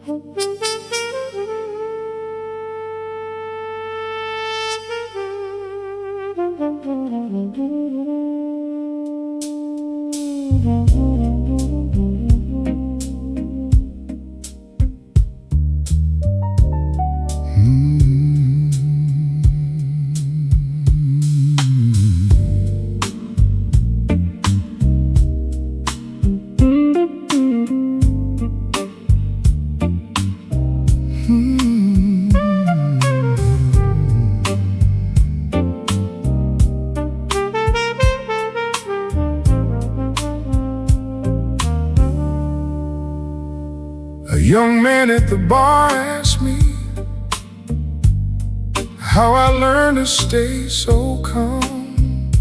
A young man at the bar asked me how I learned to stay so calm.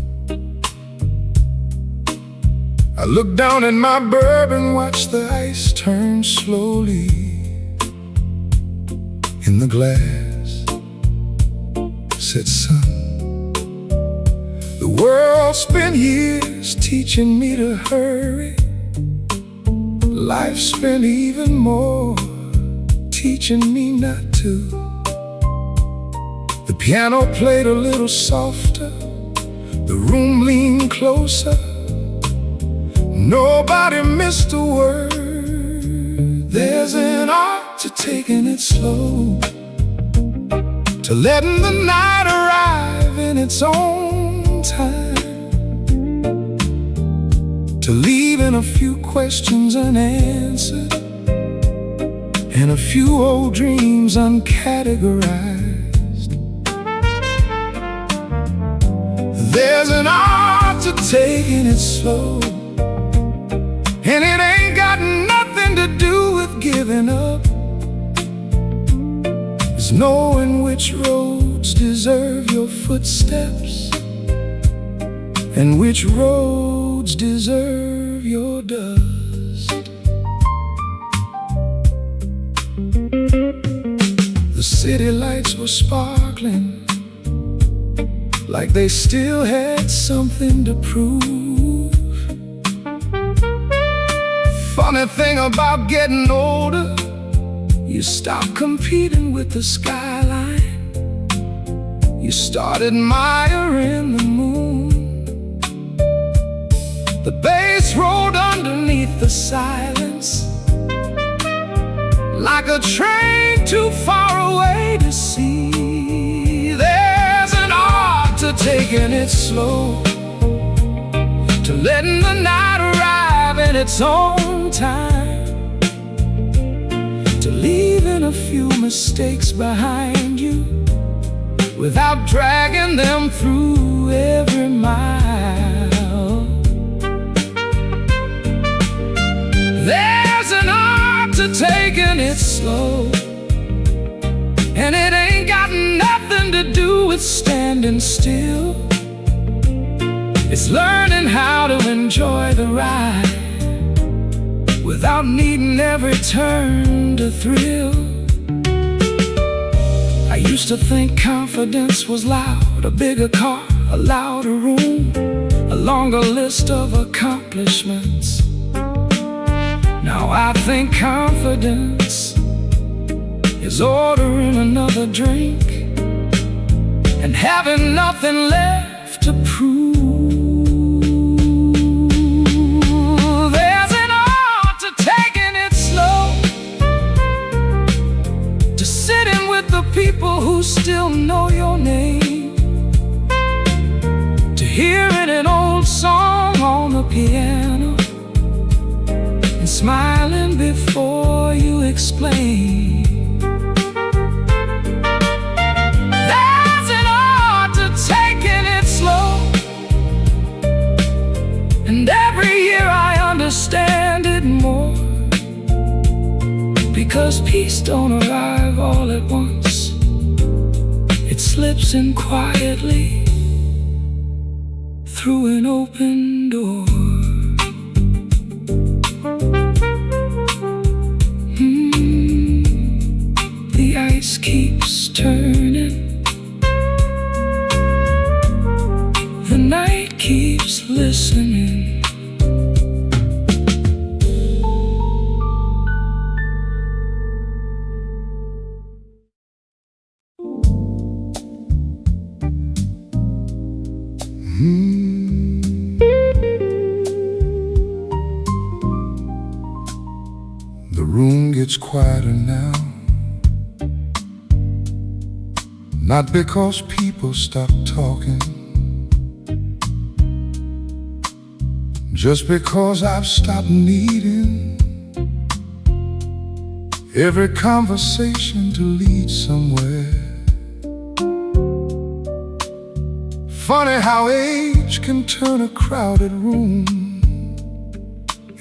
I looked down at my bourbon, watched the ice turn slowly in the glass. Said, son, the world's spent years teaching me to hurry. Life's spent even more teaching me not to. The piano played a little softer, the room leaned closer. Nobody missed a word. There's an art to taking it slow, to letting the night arrive in its own time, to leaving a few questions unanswered and a few old dreams uncategorized. There's an art to taking it slow, and it ain't got nothing to do with giving up. It's knowing which roads deserve your footsteps and which roads deserve your dust. The city lights were sparkling, like they still had something to prove. Funny thing about getting older, you stop competing with the skyline. You start admiring the moon. The bass rolled underneath the silence, like a train too far away to see. There's an art to taking it slow, to letting the night arrive in its own time, to leaving a few mistakes behind you without dragging them through every mile. There's an art to taking it slow, and it ain't got nothing to do with standing still. It's learning how to enjoy the ride without needing every turn to thrill. I used to think confidence was loud, a bigger car, a louder room, a longer list of accomplishments. Now I think confidence is ordering another drink and having nothing left to prove. There's an art to taking it slow, to sitting with the people who still know your name, to hearing an old song on the piano and smiling before you explain. There's an art to taking it slow, and every year I understand it more, because peace don't arrive all at once. It slips in quietly through an open door. The ice keeps turning, the night keeps listening. The room gets quieter now, not because people stop talking, just because I've stopped needing every conversation to lead somewhere. Funny how age can turn a crowded room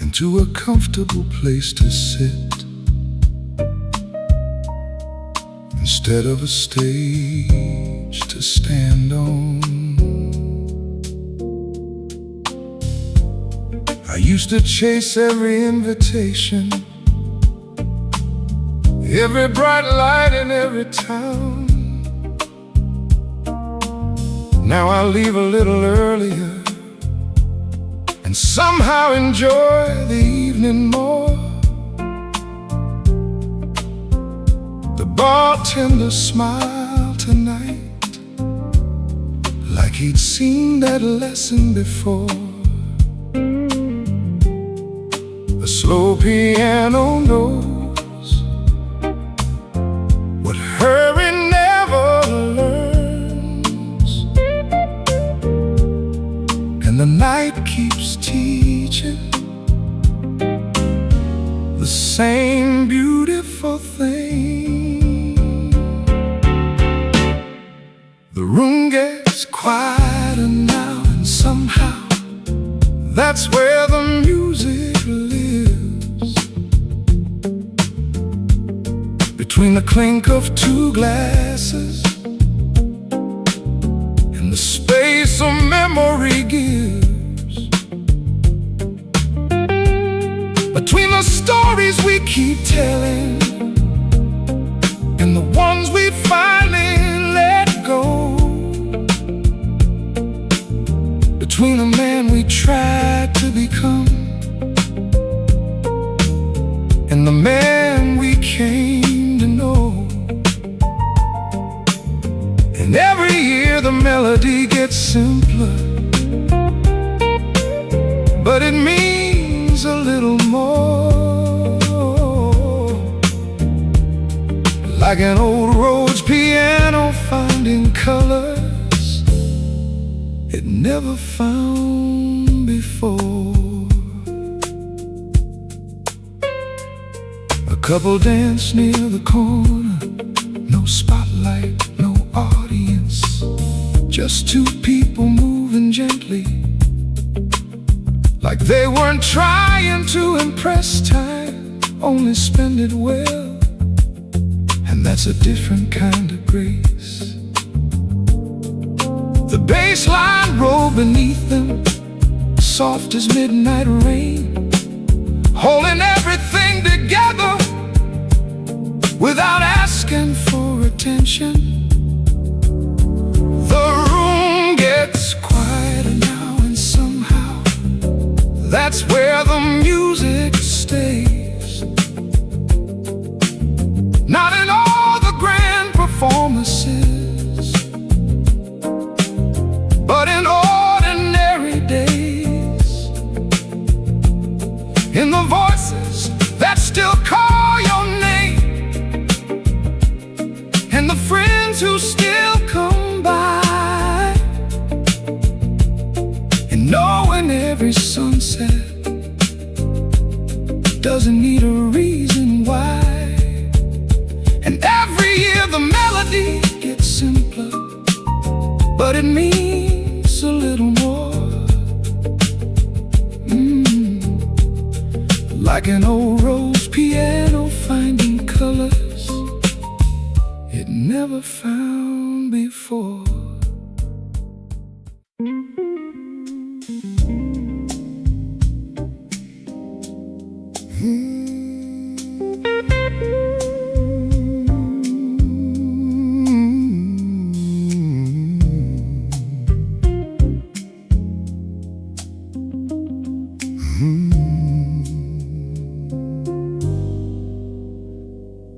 into a comfortable place to sit, instead of a stage to stand on. I used to chase every invitation, every bright light in every town. Now I leave a little earlier and somehow enjoy the evening more. The bartender smiled tonight, like he'd seen that lesson before. A slow piano knows what hurry never learns, and the night keeps teaching the same beautiful thing. The room gets quieter now, and somehow that's where the music lives. Between the clink of two glasses and the space a memory gives, between the stories we keep telling and the ones we finally let go, between the man we tried to become and the man we came to know. And every year the melody gets simpler, but it means a little more. Like an old Rhodes piano finding colors it never found before. A couple dance near the corner, no spotlight, no audience, just two people moving gently, like they weren't trying to impress time, only spend it well. And that's a different kind of grace. The bass line rolled beneath them, soft as midnight rain, holding everything together without asking for attention. The room gets quieter now, and somehow that's where the music stays. Not in all the grand performances, but in ordinary days, in the voices that still call your name, and the friends who still come by, and knowing every sunset doesn't need a reason why. And every year the melody gets simpler, but it means a little more. Like an old Rhodes piano finding colors it never found before.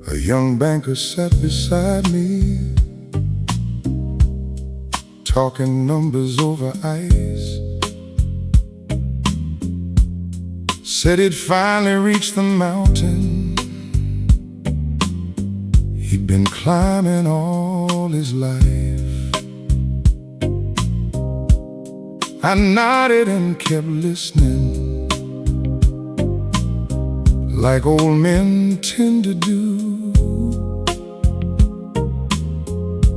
A young banker sat beside me, talking numbers over ice. Said he'd finally reached the mountain He'd been climbing all his life. I nodded and kept listening, like old men tend to do,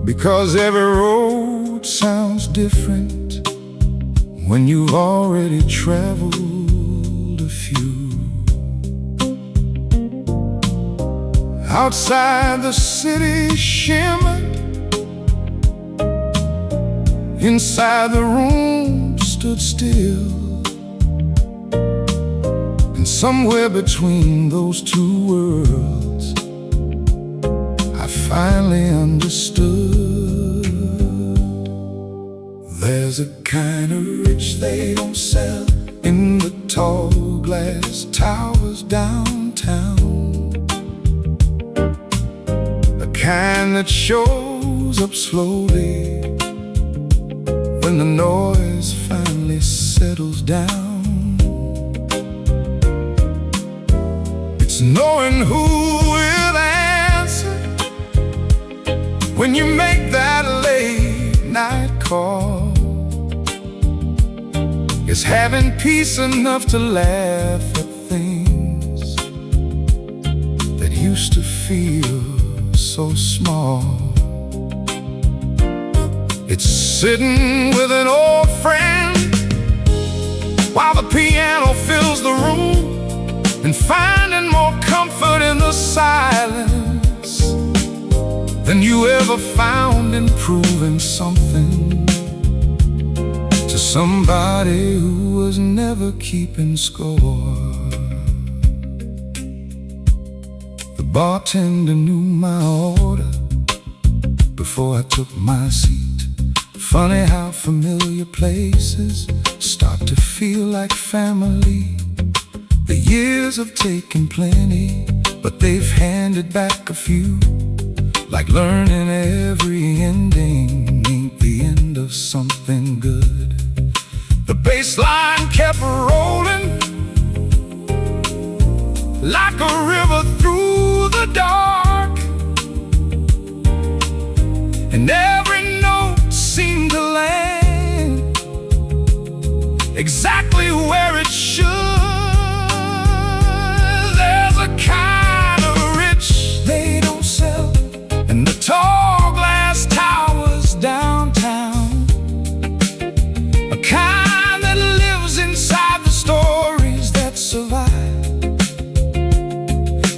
because every road sounds different when you've already traveled a few. Outside the city shimmered, inside the room stood still, and somewhere between those two worlds I finally understood. There's a kind of rich they don't sell in the tall glass towers downtown, the kind that shows up slowly when the noise finally settles down. It's knowing who will answer when you make that late night call. It's having peace enough to laugh at things that used to feel so small. It's sitting with an old friend while the piano fills the room, and finding more comfort in the silence than you ever found in proving something to somebody who was never keeping score. The bartender knew my order before I took my seat. Funny how familiar places start to feel like family. The years have taken plenty, but they've handed back a few, like learning every ending ain't the end of something good. The bass line kept rolling like a river through the dark, and every note seemed to land exactly where it should. There's a kind of rich they don't sell in the tall glass towers downtown, a kind that lives inside the stories that survive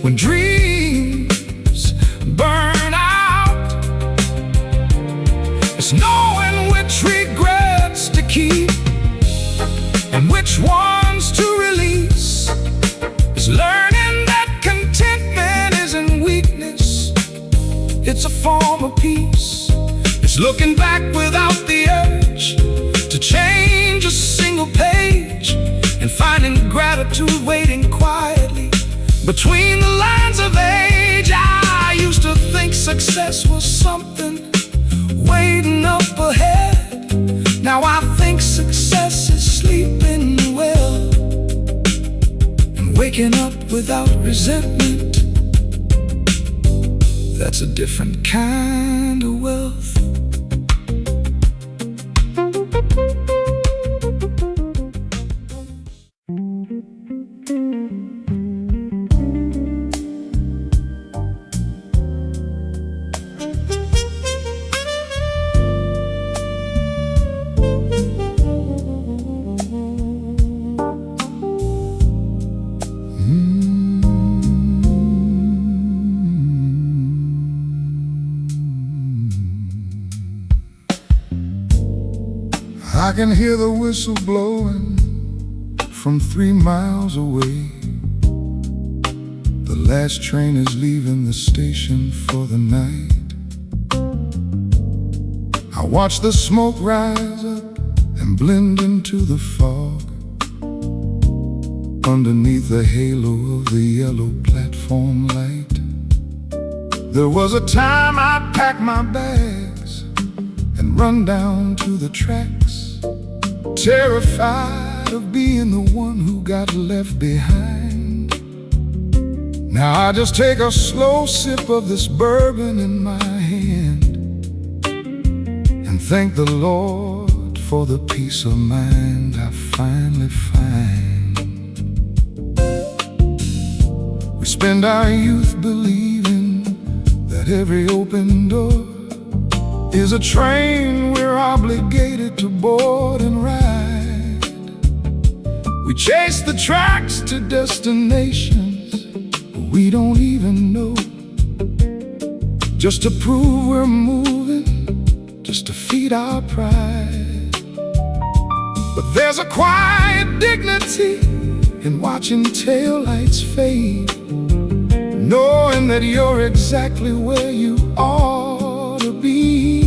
when dreams burn out. It's knowing which regrets to keep and which ones to release. It's learning that contentment isn't weakness, it's a form of peace. It's looking back without the urge to change a single page, and finding gratitude waiting quietly between the lines of age. I used to think success was something waiting up ahead. Now I think success is sleeping well and waking up without resentment. That's a different kind of wealth. I can hear the whistle blowing from 3 miles away. The last train is leaving the station for the night. I watch the smoke rise up and blend into the fog underneath the halo of the yellow platform light. There was a time I'd pack my bags and run down to the tracks, terrified of being the one who got left behind. Now I just take a slow sip of this bourbon in my hand and thank the Lord for the peace of mind I finally find. We spend our youth believing that every open door is a train we're obligated to board and ride. We chase the tracks to destinations we don't even know, just to prove we're moving, just to feed our pride. But there's a quiet dignity in watching taillights fade, knowing that you're exactly where you ought to be.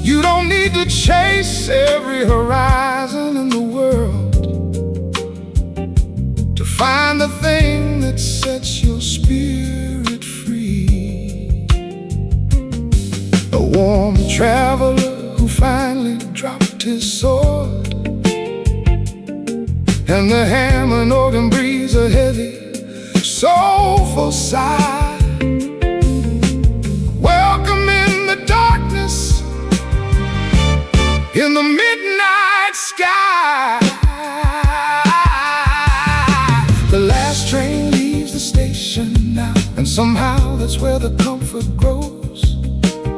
You don't need to chase every horizon in the world to find the thing that sets your spirit free. A warm traveler who finally dropped his sword, and the hammer and organ breathes a heavy, soulful sigh, welcoming the darkness in the midnight sky. The last train leaves the station now, and somehow that's where the comfort grows,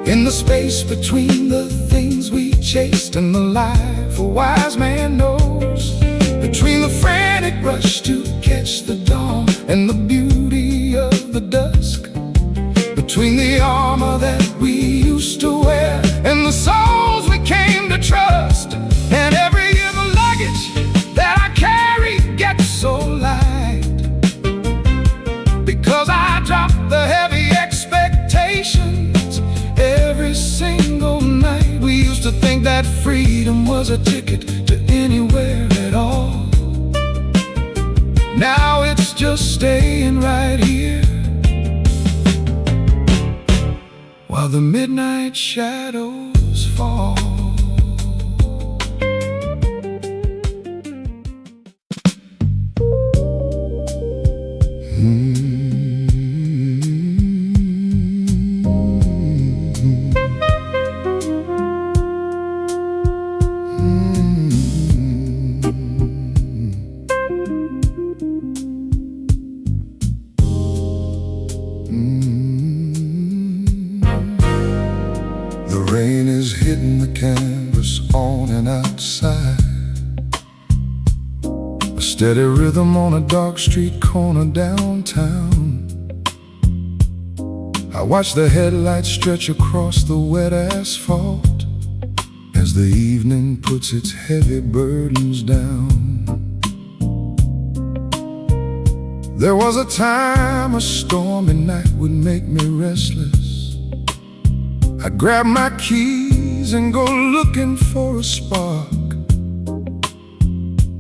in the space between the things we chased and the life a wise man knows, between the frantic rush to catch the dawn and the beauty of the dusk, between the armor that we used to wear and the souls we came to trust. And every year the luggage that I carry gets so light, because I dropped the heavy expectations every single night. We used to think that freedom was a ticket to anywhere at all. Now it's just staying right here while the midnight shadows fall. The rain is hitting the canvas on and outside, a steady rhythm on a dark street corner downtown. I watch the headlights stretch across the wet asphalt as the evening puts its heavy burdens down. There was a time a stormy night would make me restless. I'd grab my keys and go looking for a spark.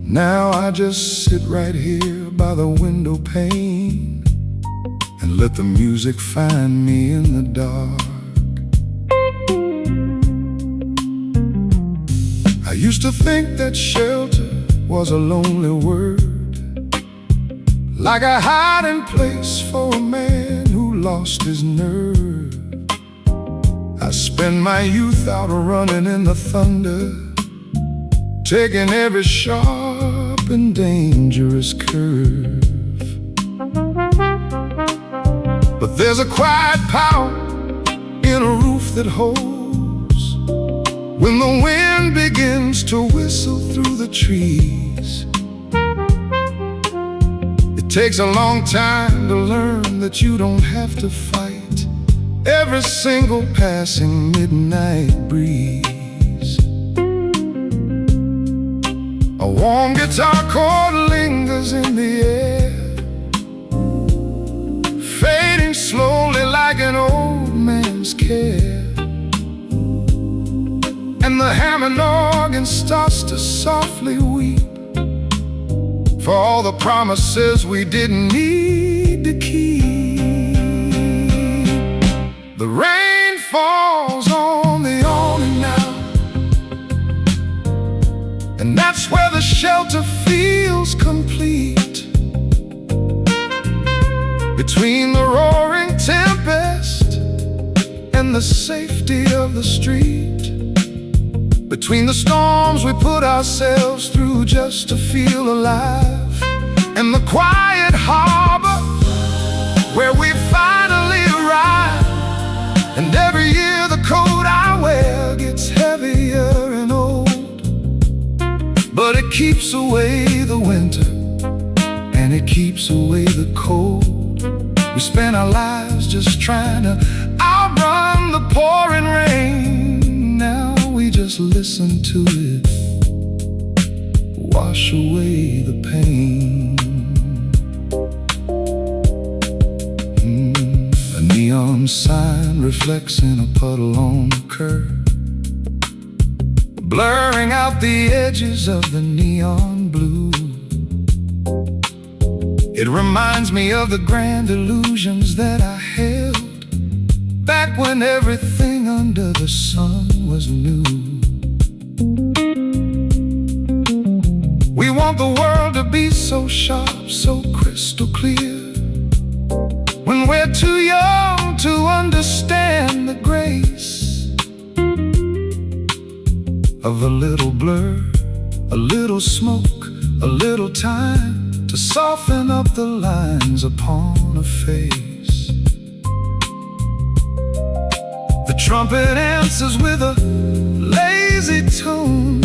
Now I just sit right here by the window pane and let the music find me in the dark. I used to think that shelter was a lonely word, like a hiding place for a man who lost his nerve. I spend my youth out running in the thunder, taking every sharp and dangerous curve. But there's a quiet power in a roof that holds when the wind begins to whistle through the trees. It takes a long time to learn that you don't have to fight every single passing midnight breeze. A warm guitar chord lingers in the air, fading slowly like an old man's care, and the Hammond organ starts to softly weep for all the promises we didn't need to keep. The rain falls on the awning now, and that's where the shelter feels complete. between the roaring tempest and the safety of the street, between the storms we put ourselves through just to feel alive, and the quiet harbor where we finally arrive. And every year the coat I wear gets heavier and old, but it keeps away the winter and it keeps away the cold. We spend our lives just trying to outrun the pouring rain. Now we just listen to it wash away the pain. A neon sign reflects in a puddle on the curb, blurring out the edges of the neon blue. It reminds me of the grand illusions that I held back when everything under the sun was new. We want the world to be so sharp, so crystal clear, when we're too young to understand the grace of a little blur, a little smoke, a little time to soften up the lines upon a face. The trumpet answers with a lazy tune,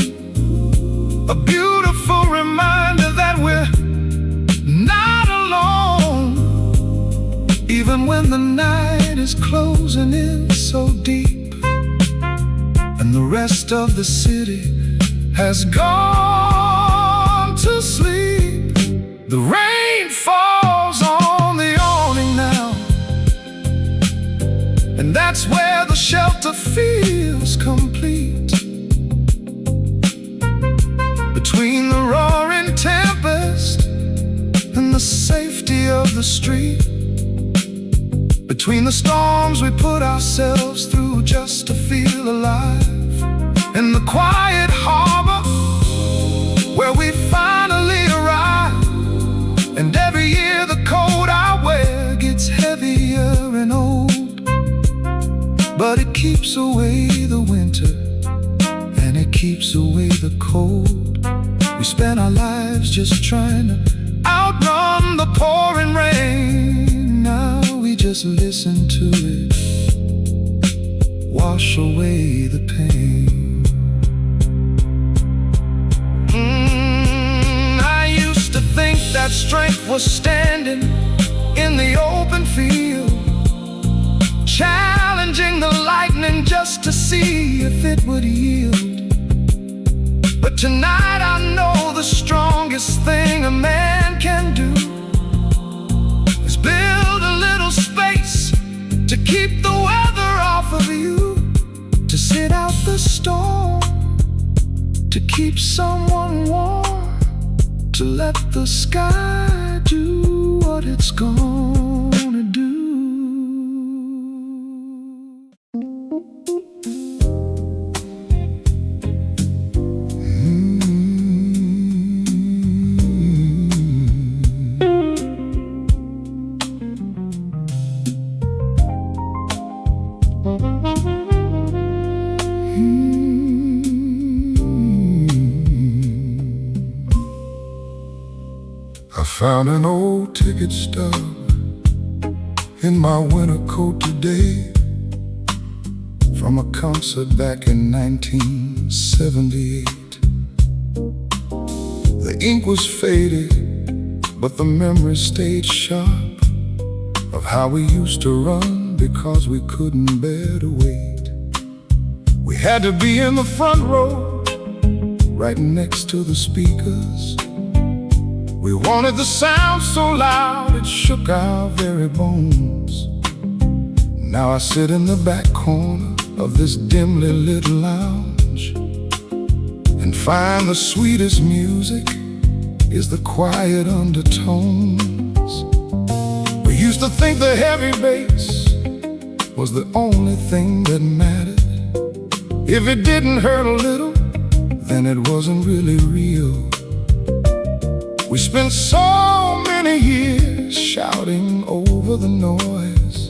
a beautiful reminder that we're not alone, even when the night is closing in so deep and the rest of the city has gone to sleep. The rain falls on the awning now, and that's where the shelter feels complete. Between the roaring tempest and the safety of the street, between the storms we put ourselves through just to feel alive, and the quiet harbor where we finally arrive. And every year the coat I wear gets heavier and old, but it keeps away the winter and it keeps away the cold. We spend our lives just trying to outrun the pouring rain. Now we just listen to it wash away the pain. That strength was standing in the open field, challenging the lightning just to see if it would yield. But tonight I know the strongest thing a man can do is build a little space to keep the weather off of you, to sit out the storm, to keep someone warm, to let the sky do what it's gonna do. I found an old ticket stub in my winter coat today, from a concert back in 1978. The ink was faded, but the memory stayed sharp of how we used to run because we couldn't bear to wait. We had to be in the front row, right next to the speakers. We wanted the sound so loud it shook our very bones. Now I sit in the back corner of this dimly lit lounge and find the sweetest music is the quiet undertones. We used to think the heavy bass was the only thing that mattered. If it didn't hurt a little, then it wasn't really real. We spent so many years shouting over over the noise,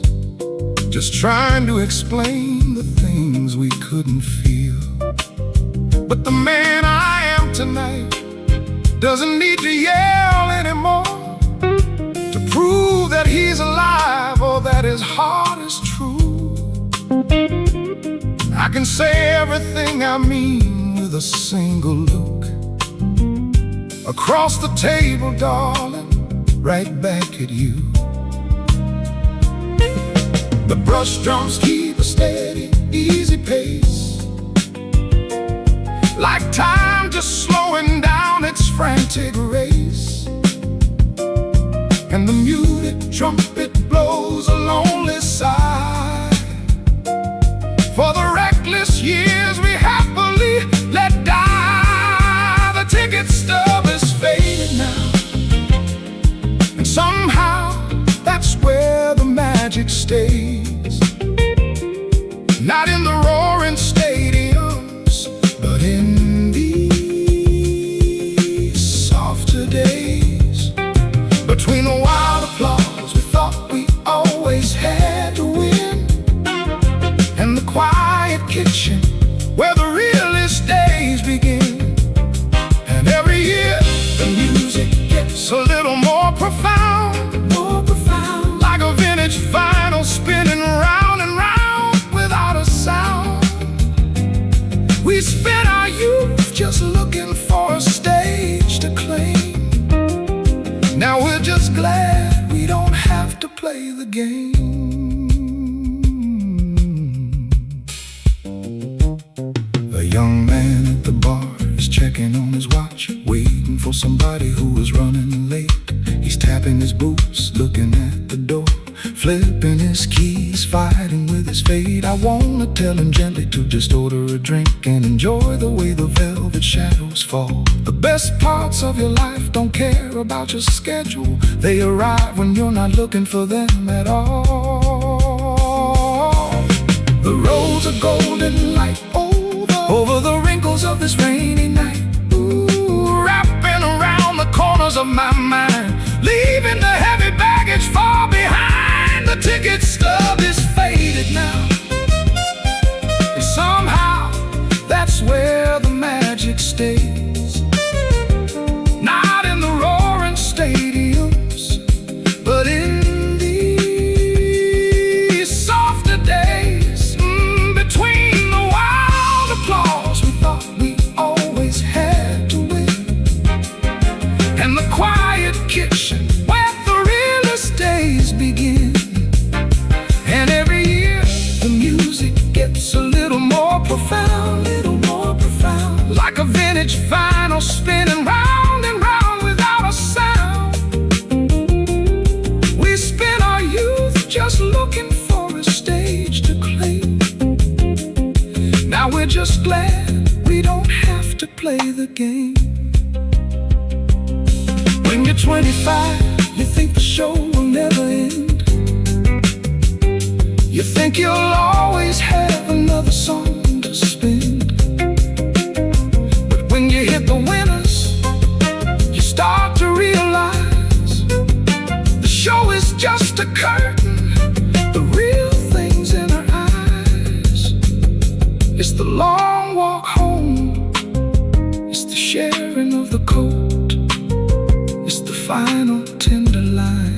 just trying to explain the things we couldn't feel. But the man I am tonight doesn't need to yell anymore to prove that he's alive or that his heart is true. I can say everything I mean with a single look. Across the table, darling, right back at you. The brush drums keep a steady, easy pace, like time just slowing down its frantic race. And the muted trumpet blows a lonely sigh for the reckless years we happily let die. The ticket stub is faded now, and somehow that's where the magic stays. Not in the roaring stadiums, but in these softer days. Between the wild applause we thought we always had to win, and the quiet kitchen where the realest days begin. And every year the music gets a little more profound, like a vintage vinyl spinning round and round without a sound. We spent our youth just looking for a stage to claim. Now we're just glad we don't have to play the game. A young man at the bar is checking on his watch, waiting for somebody who is running late. He's tapping his boots, looking at the door, flipping his keys, fighting with his fate. I wanna tell him gently to just order a drink and enjoy the way the velvet shadows fall. The best parts of your life don't care about your schedule. They arrive when you're not looking for them at all. The roads are golden light over the wrinkles of this rainy night. Ooh, wrapping around the corners of my mind, leaving the heavy baggage far behind. The ticket stub is faded now, and somehow that's where the magic stays. Not in the roaring stadiums, but in these softer days. Between the wild applause we thought we always had to win, and the quiet kitchen where the realest days begin. And every year the music gets a little more profound, like a vintage vinyl spinning round and round without a sound. We spent our youth just looking for a stage to claim. Now we're just glad we don't have to play the game. When you're 25, you think the show will never end. You think you'll always have another song to spin. But when you hit the winners, you start to realize the show is just a curtain. The real things in our eyes, it's the long walk home, it's the sharing of the coat, it's the final tender line.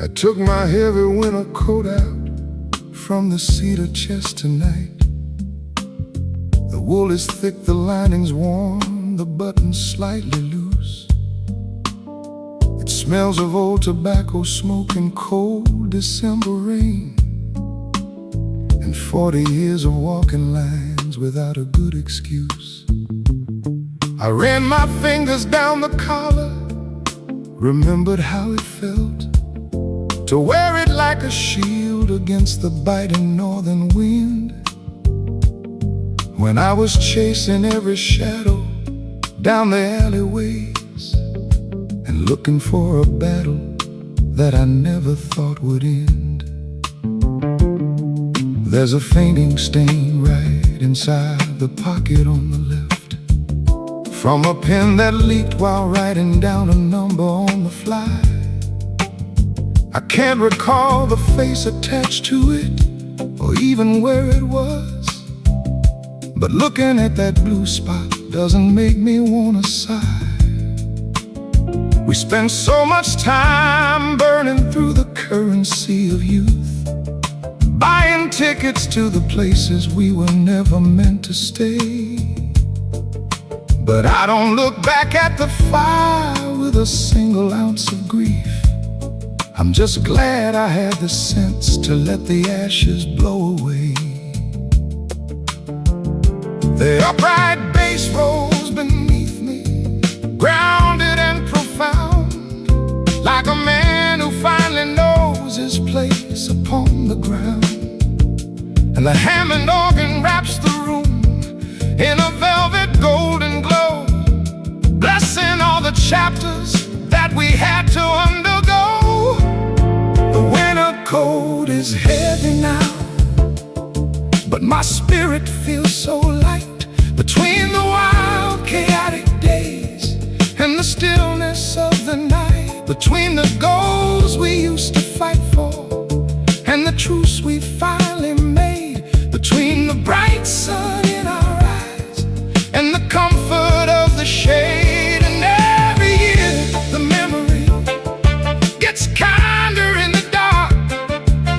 I took my heavy winter coat out from the cedar chest tonight. The wool is thick, the lining's warm, the button's slightly loose. It smells of old tobacco smoke and cold December rain, and 40 years of walking lines without a good excuse. I ran my fingers down the collar, remembered how it felt to wear it like like a shield against the biting northern wind. When I was chasing every shadow down the alleyways and looking for a battle that I never thought would end. There's a fainting stain right inside the pocket on the left, from a pen that leaked while writing down a number on the fly. I can't recall the face attached to it, or even where it was, but looking at that blue spot doesn't make me wanna sigh. We spend so much time burning through the currency of youth, buying tickets to the places we were never meant to stay. But I don't look back at the fire with a single ounce of grief. I'm just glad I had the sense to let the ashes blow away. The upright bass rolls beneath me, grounded and profound, like a man who finally knows his place upon the ground. And the Hammond organ wraps the room in a velvet golden glow, blessing all the chapters that we had to undergo. The winter cold is heavy now, but my spirit feels so light. Between the wild, chaotic days and the stillness of the night, between the goals we used to fight for and the truce we finally made, between the bright sun in our eyes and the comfort of the shade. And every year the memory gets kinder in the dark,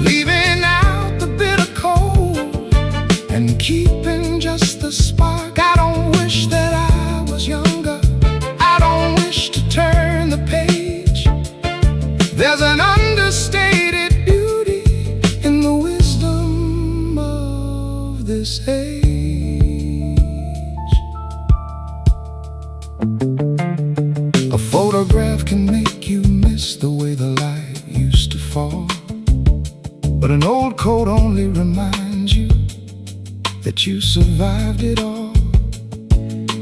leaving out the bitter cold and keeping just the spark. I don't wish that I was younger, I don't wish to turn the page. There's an understated beauty in the wisdom of this age. A photograph can make you miss the way the light used to fall, but an old coat only reminds you that you survived it all.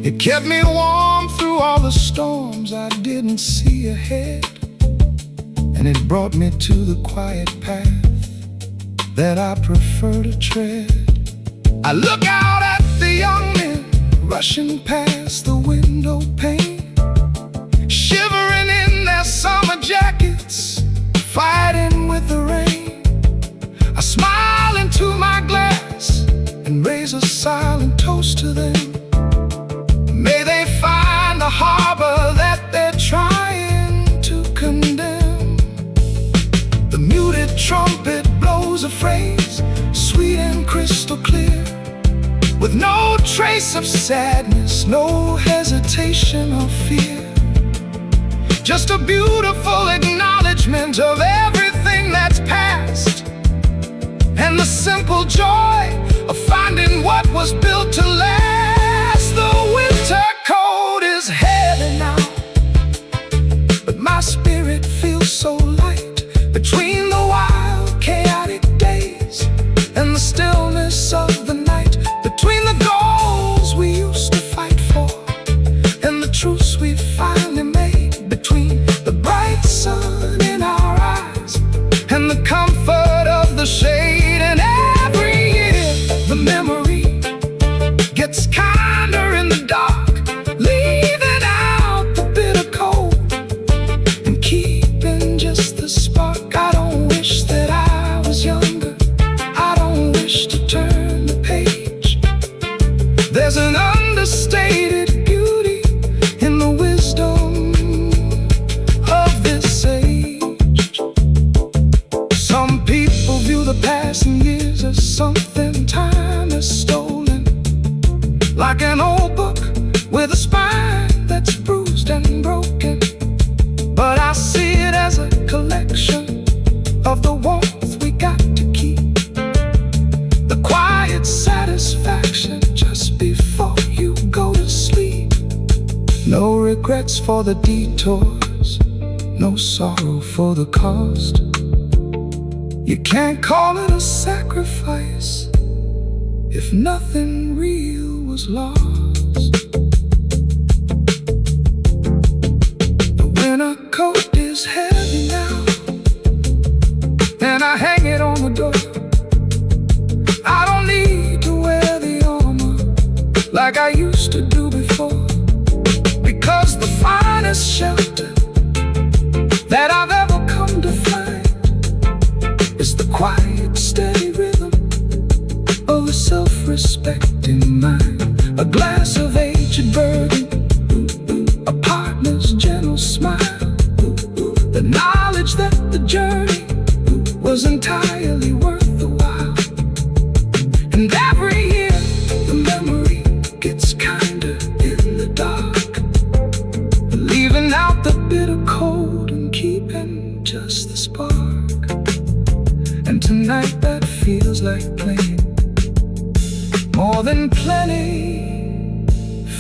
It kept me warm through all the storms I didn't see ahead, and it brought me to the quiet path that I prefer to tread. I look out at the young men rushing past the window pane, shivering in their summer jackets, fighting with the rain. I smile into my glass and raise a silent toast to them. May they find the harbor that they're trying to condemn. The muted trumpet blows a phrase, sweet and crystal clear, with no trace of sadness, no hesitation or fear. Just a beautiful acknowledgement of everything that's past, and the simple joy of finding what was built to last. The winter cold is heavy now, but my spirit feels so light. Between the wild, chaotic days and the stillness of the night, between the goals we used to fight for and the truce we finally made, between the bright sun in our eyes and the comfort of the shade. And every year the memory gets kinder in the dark, leaving out the bitter cold and keeping just the spark. I don't wish that I was younger, I don't wish to turn the page. There's an understated beauty in the wisdom of this age. Some people view the passing years as something time has stolen, like an old book with a spine that's bruised and broken. But I see it as a collection of the warmth we got to keep, the quiet satisfaction just before you go to sleep. No regrets for the detours, no sorrow for the cost. You can't call it a sacrifice if nothing real was lost. The winter coat is heavy now, and I hang it on the door. I don't need to wear the armor like I used to do before, because the finest shelter that I've ever come to find is the quiet, steady rhythm of a self-respecting mind. A glass of aged bourbon, a partner's gentle smile, the knowledge that the journey was entirely worth the while. And every year the memory gets kinder in the dark, leaving out the bitter cold and keeping just the spark. And tonight that feels like plenty, more than plenty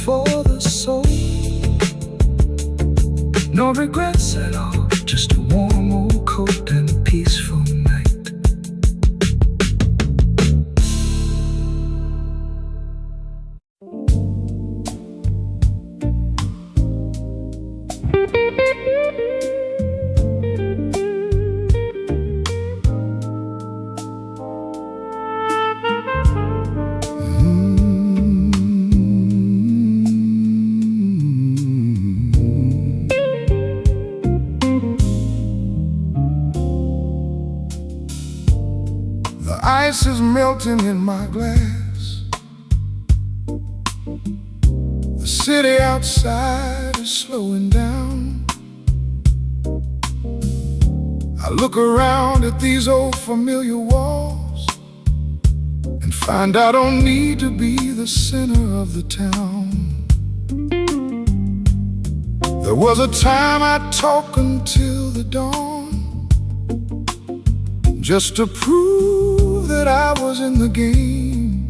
for the soul. No regrets at all, just a warm old coat and a peaceful night. The ice is melting in my glass. The city outside is slowing down. I look around at these old familiar walls and find I don't need to be the center of the town. There was a time I'd talk until the dawn, just to prove that I was in the game.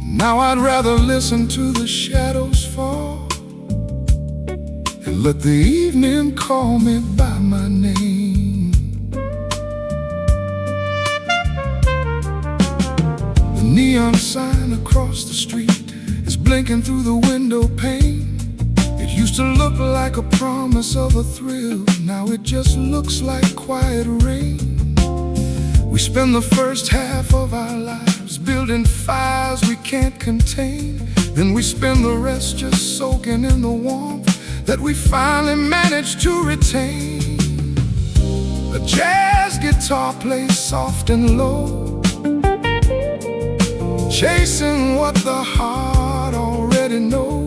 Now I'd rather listen to the shadows fall and let the evening call me by my name. The neon sign across the street is blinking through the window pane. It used to look like a promise of a thrill, now it just looks like quiet rain. We spend the first half of our lives building fires we can't contain, then we spend the rest just soaking in the warmth that we finally managed to retain. The jazz guitar plays soft and low, chasing what the heart already knows.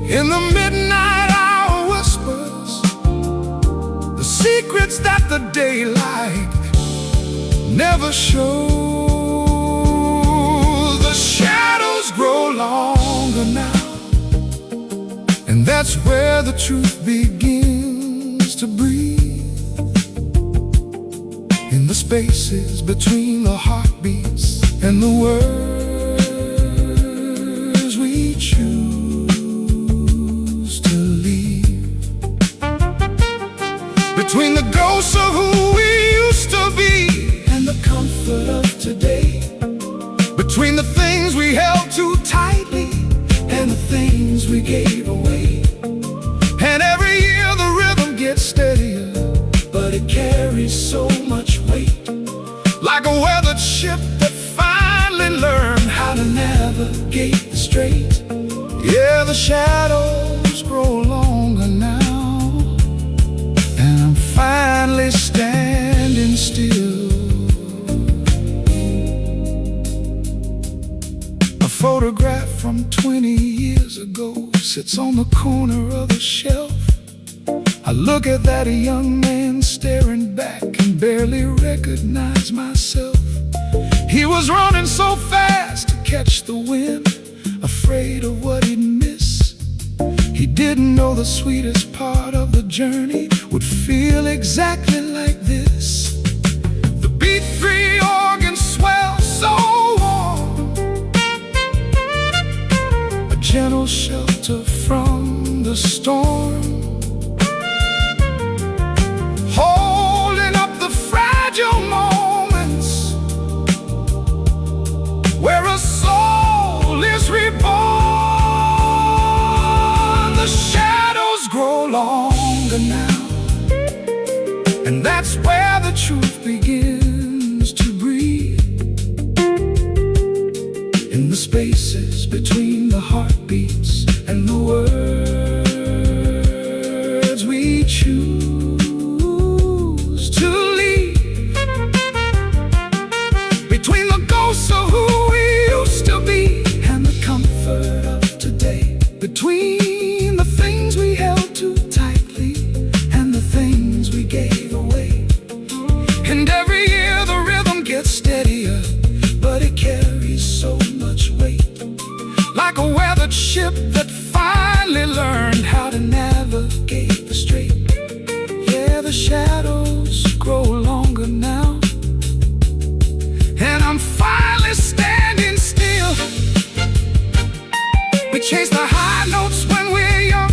In the midnight hour whispers the secrets that the daylight never shows. The shadows grow longer now, and that's where the truth begins to breathe. In the spaces between the heartbeats and the words we choose to leave, between the ghosts of who we used to be and the comfort of today, between the things we held too tightly and the things we gave away. And every year the rhythm gets steadier, but it carries so much weight, like a weathered ship that finally learned how to navigate the strait. Yeah, the shadows grow longer now, and I'm finally standing still. A photograph from 20 years ago sits on the corner of the shelf. I look at that young man staring back and barely recognize myself. He was running so fast to catch the wind, afraid of what he'd miss. He didn't know the sweetest part of the journey would feel exactly like this. The beat-free organ swells so warm, gentle shelter from the storm. longer now. And that's where the truth begins to breathe. In the spaces between the heartbeats and the words we choose to leave. Between the ghosts of who we used to be and the comfort of today. Between the things we held too tightly and the things we gave away. And every year the rhythm gets steadier, but it carries so much weight. Like a weathered ship that finally learned how to navigate the strait. Yeah, the shadows grow longer now, and I'm finally standing still. We chase the high notes when we're young.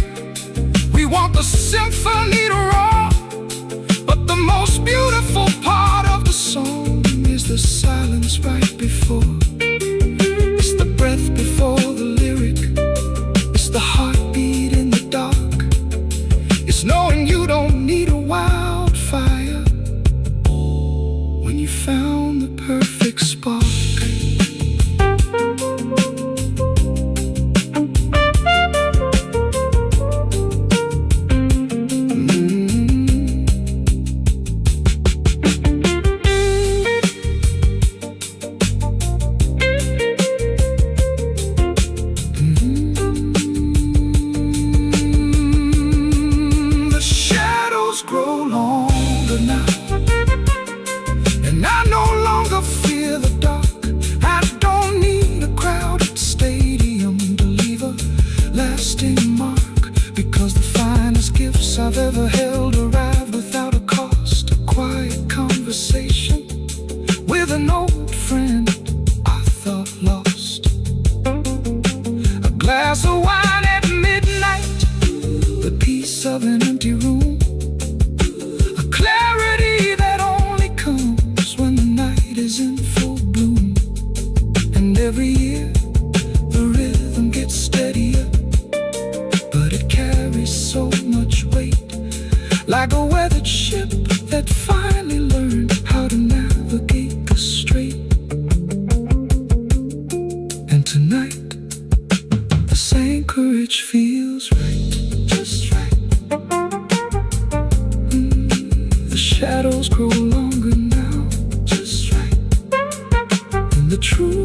We want the symphony to roar. But the most beautiful part of the song is the silence right before. It's the breath before the lyric. It's the heartbeat in the dark. It's knowing you don't need a wildfire when you found the perfect spark. Grow longer now, and I no longer fear the dark. I don't need a crowded stadium to leave a lasting mark, because the finest gifts I've ever held arrive without a cost. A quiet conversation with an old friend I thought lost. A glass of wine at midnight, the peace of an empty room. Clarity that only comes when the night is in full bloom. And every year the rhythm gets steadier, but it carries so much weight. Like a weathered ship that finally learned how to navigate the strait. And tonight this anchorage feels right, just right. The shadows grow longer now, just right. And the truth